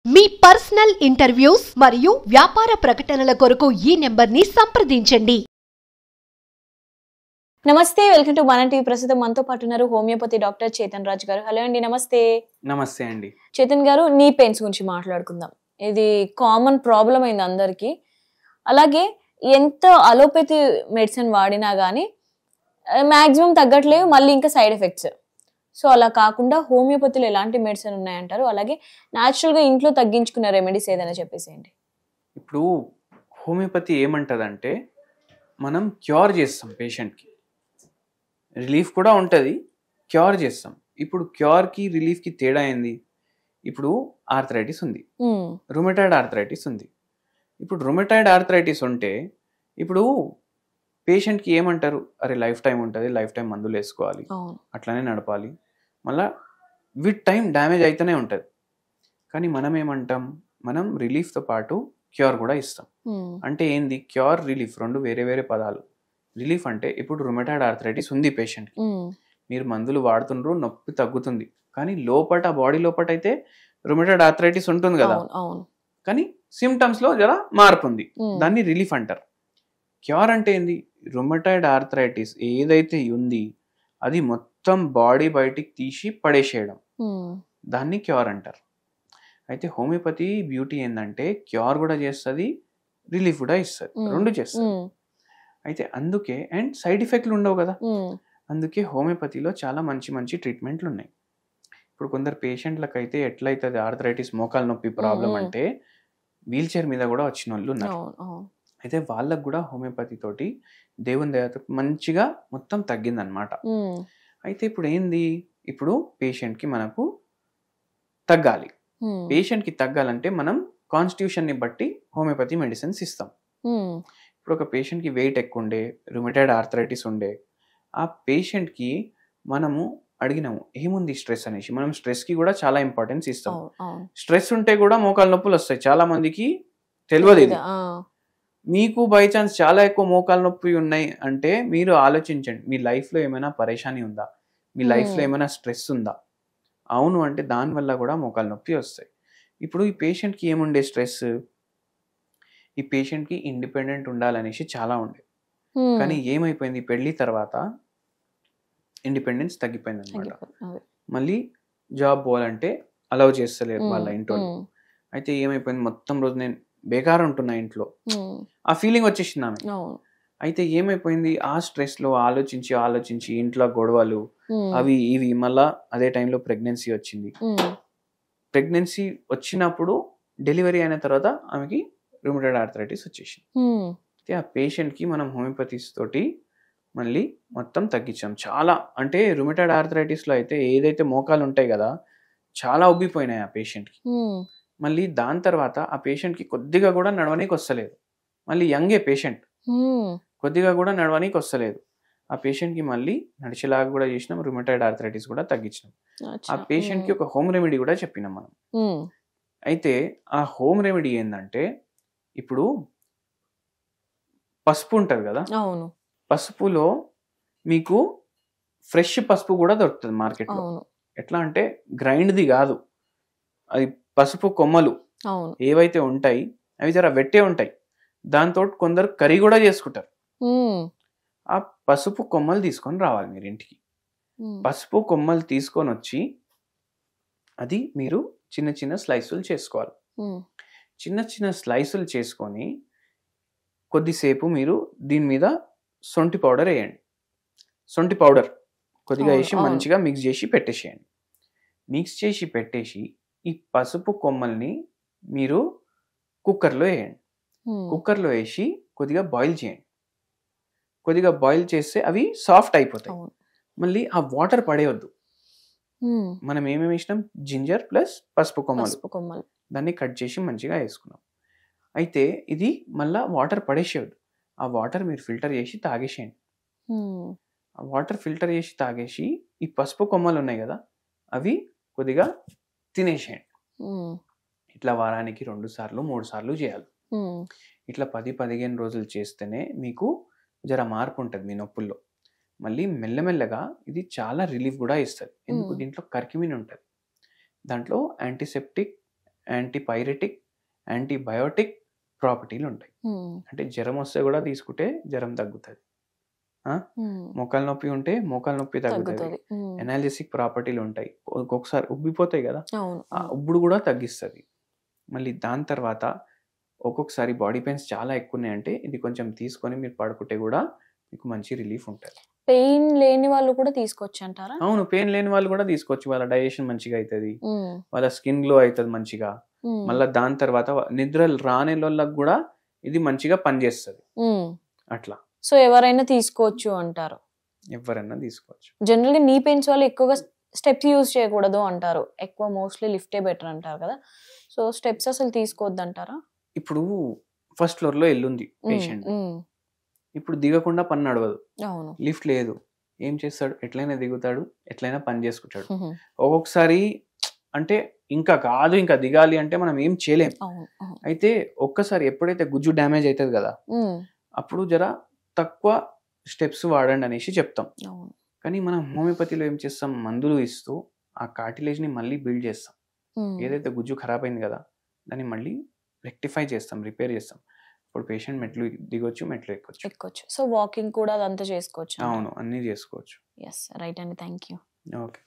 మీ personal interviews మరియు వ్యాపార ప్రకటనల కొరకు ఈ నెంబర్ని సంప్రదించండి. నమస్తే, వెల్కమ్ టు మన టీవీ. ప్రస్తుతం మనతో పాటు ఉన్నారు హోమియోపతి డాక్టర్ చేతన్ రాజ్ గారు. హలో అండి, నమస్తే. నమస్తే అండి. చేతన్ గారు, నీ పెయిన్స్ గురించి మాట్లాడుకుందాం. ఇది కామన్ ప్రాబ్లం అయింది అందరికి. అలాగే ఎంత అలోపతి మెడిసిన్ వాడినా గానీ మాక్సిమం తగ్గట్లేవు, మళ్ళీ ఇంకా సైడ్ ఎఫెక్ట్స్. సో అలా కాకుండా హోమియోపతిలో ఎలాంటి మెడిసిన్ ఉన్నాయంటారు? అలాగే న్యాచురల్గా ఇంట్లో తగ్గించుకున్న రెమెడీస్ ఏదైనా చెప్పేసేయండి. ఇప్పుడు హోమియోపతి ఏమంటదంటే మనం క్యూర్ చేస్తాం, పేషెంట్కి రిలీఫ్ కూడా ఉంటుంది, క్యూర్ చేస్తాం. ఇప్పుడు క్యూర్కి రిలీఫ్కి తేడా ఏంది? ఇప్పుడు ఆర్థరైటిస్ ఉంది, రుమటాయిడ్ ఆర్థరైటిస్ ఉంది. ఇప్పుడు రుమటాయిడ్ ఆర్థరైటిస్ ఉంటే ఇప్పుడు పేషెంట్కి ఏమంటారు, అరే లైఫ్ టైం ఉంటుంది, లైఫ్ టైం మందులు వేసుకోవాలి, అట్లనే నడపాలి, మళ్ళీ విత్ టైం డ్యామేజ్ అయితేనే ఉంటుంది. కానీ మనం ఏమంటాం, మనం రిలీఫ్తో పాటు క్యూర్ కూడా ఇస్తాం. అంటే ఏంది, క్యూర్ రిలీఫ్ రెండు వేరే వేరే పదాలు. రిలీఫ్ అంటే ఇప్పుడు రుమటాయిడ్ ఆర్థరైటిస్ ఉంది పేషెంట్కి, మీరు మందులు వాడుతుండ్రు, నొప్పి తగ్గుతుంది, కానీ లోపట బాడీ లోపట అయితే రుమటాయిడ్ ఆర్థరైటిస్ ఉంటుంది కదా, కానీ సిమ్టమ్స్లో జర మార్పు ఉంది, దాన్ని రిలీఫ్ అంటారు. క్యూర్ అంటే ఏంది, రుమటాయిడ్ ఆర్థరైటిస్ ఏదైతే ఉంది అది మొత్తం బాడీ బయటికి తీసి పడేసేయడం, దాన్ని క్యూర్ అంటారు. అయితే హోమియోపతి బ్యూటీ ఏంటంటే క్యూర్ కూడా చేస్తుంది, రిలీఫ్ కూడా ఇస్తుంది, రెండు చేస్తుంది. అయితే అందుకే అండ్ సైడ్ ఎఫెక్ట్లు ఉండవు కదా, అందుకే హోమియోపతిలో చాలా మంచి మంచి ట్రీట్మెంట్లు ఉన్నాయి. ఇప్పుడు కొందరు పేషెంట్లకు అయితే ఎట్లయితుంది ఆర్థరైటిస్, మోకాలు నొప్పి ప్రాబ్లం అంటే వీల్ చైర్ మీద కూడా వచ్చిన వాళ్ళు ఉన్నారు. అయితే వాళ్ళకు కూడా హోమియోపతి తోటి దేవుని దయతో మంచిగా మొత్తం తగ్గిందనమాట. అయితే ఇప్పుడు ఏంది, ఇప్పుడు పేషెంట్కి మనకు తగ్గాలి, పేషెంట్కి తగ్గాలంటే మనం కాన్స్టిట్యూషన్ని బట్టి హోమియోపతి మెడిసిన్స్ ఇస్తాం. ఇప్పుడు ఒక పేషెంట్కి వెయిట్ ఎక్కువ ఉండే, రుమటాయిడ్ ఆర్థరైటిస్ ఉండే, ఆ పేషెంట్కి మనము అడిగినాము ఏముంది స్ట్రెస్ అనేసి, మనం స్ట్రెస్కి కూడా చాలా ఇంపార్టెన్స్ ఇస్తాం. స్ట్రెస్ ఉంటే కూడా మోకాలు నొప్పులు వస్తాయి, చాలా మందికి తెలియదు ఇది. మీకు బై ఛాన్స్ చాలా ఎక్కువ మోకాలు నొప్పి ఉన్నాయి అంటే మీరు ఆలోచించండి, మీ లైఫ్లో ఏమైనా పరేషాని ఉందా, మీ లైఫ్లో ఏమైనా స్ట్రెస్ ఉందా? అవును అంటే దానివల్ల కూడా మోకాలు నొప్పి వస్తాయి. ఇప్పుడు ఈ పేషెంట్కి ఏముండే స్ట్రెస్, ఈ పేషెంట్కి ఇండిపెండెంట్ ఉండాలనేసి చాలా ఉండే, కానీ ఏమైపోయింది పెళ్ళి తర్వాత ఇండిపెండెన్స్ తగ్గిపోయింది అనమాట. మళ్ళీ జాబ్ పోవాలంటే అలౌ చేస్తలేరు వాళ్ళ ఇంట్లో. అయితే ఏమైపోయింది, మొత్తం రోజు నేను బేకార్ ఉంటున్నా ఇంట్లో, ఆ ఫీలింగ్ వచ్చేసింది ఆమె. అయితే ఏమైపోయింది, ఆ స్ట్రెస్లో ఆలోచించి ఆలోచించి ఇంట్లో గొడవలు అవి ఇవి, మళ్ళా అదే టైంలో ప్రెగ్నెన్సీ వచ్చింది. ప్రెగ్నెన్సీ వచ్చినప్పుడు డెలివరీ అయిన తర్వాత ఆమెకి రుమటాయిడ్ ఆర్థరైటిస్ వచ్చేసింది. అయితే ఆ పేషెంట్కి మనం హోమియోపతిస్ తోటి మళ్ళీ మొత్తం తగ్గించాం. చాలా అంటే రుమటాయిడ్ ఆర్థరైటిస్లో అయితే ఏదైతే మోకాలు ఉంటాయి కదా చాలా ఉబ్బిపోయినాయి ఆ పేషెంట్కి. మళ్ళీ దాని తర్వాత ఆ పేషెంట్కి కొద్దిగా కూడా నడవనీకి వస్తలేదు, మళ్ళీ యంగే పేషెంట్, కొద్దిగా కూడా నడవనీకి వస్తలేదు. ఆ పేషెంట్కి మళ్ళీ నడిచేలాగా కూడా చేసినాం, రుమటాయిడ్ ఆర్థరైటిస్ కూడా తగ్గించినాం. ఆ పేషెంట్కి ఒక హోమ్ రెమెడీ కూడా చెప్పినాం మనం. అయితే ఆ హోమ్ రెమెడీ ఏంటంటే, ఇప్పుడు పసుపు ఉంటుంది కదా, పసుపులో మీకు ఫ్రెష్ పసుపు కూడా దొరుకుతుంది మార్కెట్లో. ఎట్లా అంటే గ్రైండ్ది కాదు, అది పసుపు కొమ్మలు ఏవైతే ఉంటాయి అవి జర వెట్టే ఉంటాయి, దాంతో కొందరు కర్రీ కూడా చేసుకుంటారు. ఆ పసుపు కొమ్మలు తీసుకొని రావాలి మీరు ఇంటికి. పసుపు కొమ్మలు తీసుకొని వచ్చి అది మీరు చిన్న చిన్న స్లైసులు చేసుకోవాలి. చిన్న చిన్న స్లైసులు చేసుకొని కొద్దిసేపు మీరు దీని మీద సొంటి పౌడర్ వేయండి, సొంటి పౌడర్ కొద్దిగా వేసి మంచిగా మిక్స్ చేసి పెట్టేసేయండి. మిక్స్ చేసి పెట్టేసి ఈ పసుపు కొమ్మల్ని మీరు కుక్కర్లో వేయండి. కుక్కర్లో వేసి కొద్దిగా బాయిల్ చేయండి. కొద్దిగా బాయిల్ చేస్తే అవి సాఫ్ట్ అయిపోతాయి. మళ్ళీ ఆ వాటర్ పడేయొద్దు. మనం ఏమేమి వేసినాం, జింజర్ ప్లస్ పసుపు కొమ్మలు, దాన్ని కట్ చేసి మంచిగా వేసుకున్నాం. అయితే ఇది మళ్ళీ వాటర్ పడేసేయద్దు, ఆ వాటర్ మీరు ఫిల్టర్ చేసి తాగేసేయండి. ఆ వాటర్ ఫిల్టర్ చేసి తాగేసి ఈ పసుపు కొమ్మలు ఉన్నాయి కదా అవి కొద్దిగా తినేసేయండి. ఇట్లా వారానికి 2 సార్లు 3 సార్లు చేయాలి. ఇట్లా 10-15 రోజులు చేస్తేనే మీకు జర మార్పు ఉంటుంది మీ నొప్పుల్లో. మళ్ళీ మెల్లమెల్లగా ఇది చాలా రిలీఫ్ కూడా ఇస్తుంది. ఎందుకు, దీంట్లో కర్క్యూమిన్ ఉంటుంది, దాంట్లో యాంటీసెప్టిక్ యాంటీపైరెటిక్, యాంటీబయోటిక్ ప్రాపర్టీలు ఉంటాయి. అంటే జ్వరం వస్తే కూడా తీసుకుంటే జ్వరం తగ్గుతుంది. మోకాలు నొప్పి ఉంటే మోకాలు నొప్పి తగ్గుతుంది. ఎనాలిసిక్ ప్రాపర్టీలు ఉంటాయి. ఒక్కొక్కసారి ఉబ్బిపోతాయి కదా, ఆ ఉబ్బుడు కూడా తగ్గిస్తుంది. మళ్ళీ దాని తర్వాత ఒక్కొక్కసారి బాడీ పెయిన్స్ చాలా ఎక్కువ ఉన్నాయంటే ఇది కొంచెం తీసుకొని మీరు పడుకుంటే కూడా మీకు మంచి రిలీఫ్ ఉంటుంది. పెయిన్ లేని వాళ్ళు కూడా తీసుకోవచ్చు అంటారా? అవును, పెయిన్ లేని వాళ్ళు కూడా తీసుకోవచ్చు. వాళ్ళ డైజెషన్ మంచిగా అవుతుంది, వాళ్ళ స్కిన్ గ్లో అవుతుంది మంచిగా. మళ్ళీ దాని తర్వాత నిద్ర రాని వాళ్ళకి కూడా ఇది మంచిగా పనిచేస్తుంది. అట్లా సో ఎవరైనా తీసుకోవచ్చు అంటారు? ఎవరైనా తీసుకోవచ్చు. జనరల్ గా నీ పెయిన్స్ వాళ్ళు ఎక్కువగా స్టెప్స్ యూజ్ చేయకూడదు అంటారు, ఎక్కువ మోస్ట్లీ లిఫ్టే బెటర్ అంటారు కదా. సో స్టెప్స్ అసలు తీసుకోవద్దు అంటారా? ఇప్పుడు ఫస్ట్ ఫ్లోర్ లో ఎల్లుంది పేషెంట్, ఇప్పుడు దిగకుండా పని నడవదు, లిఫ్ట్ లేదు, ఏం చేస్తాడు? ఎట్లయినా దిగుతాడు, ఎట్లయినా పని చేసుకుంటాడు. ఒక్కొక్కసారి అంటే ఇంకా కాదు ఇంకా దిగాలి అంటే మనం ఏం చేయలేం. అయితే ఒక్కసారి ఎప్పుడైతే గుజ్జు డ్యామేజ్ అవుతుంది కదా, అప్పుడు జర తక్కువ స్టెప్స్ వాడండి అనేసి చెప్తాం. కానీ మనం హోమియోపతిలో ఏం చేస్తాం? మందులు ఇస్తూ ఆ కార్టిలేజ్ ని మళ్ళీ బిల్డ్ చేస్తాం. ఏదైతే గుజ్జు ఖరాబ్ అయింది కదా దాన్ని మళ్ళీ రెక్టిఫై చేస్తాం, రిపేర్ చేస్తాం. ఇప్పుడు పేషెంట్ మెట్లు దిగొచ్చు, మెట్లు ఎక్కొచ్చు. సో వాకింగ్ కూడా అదంతా చేసుకోవచ్చు. అవును, అన్ని చేసుకోవచ్చు. ఎస్, రైట్ అండి, థ్యాంక్ యూ. ఓకే.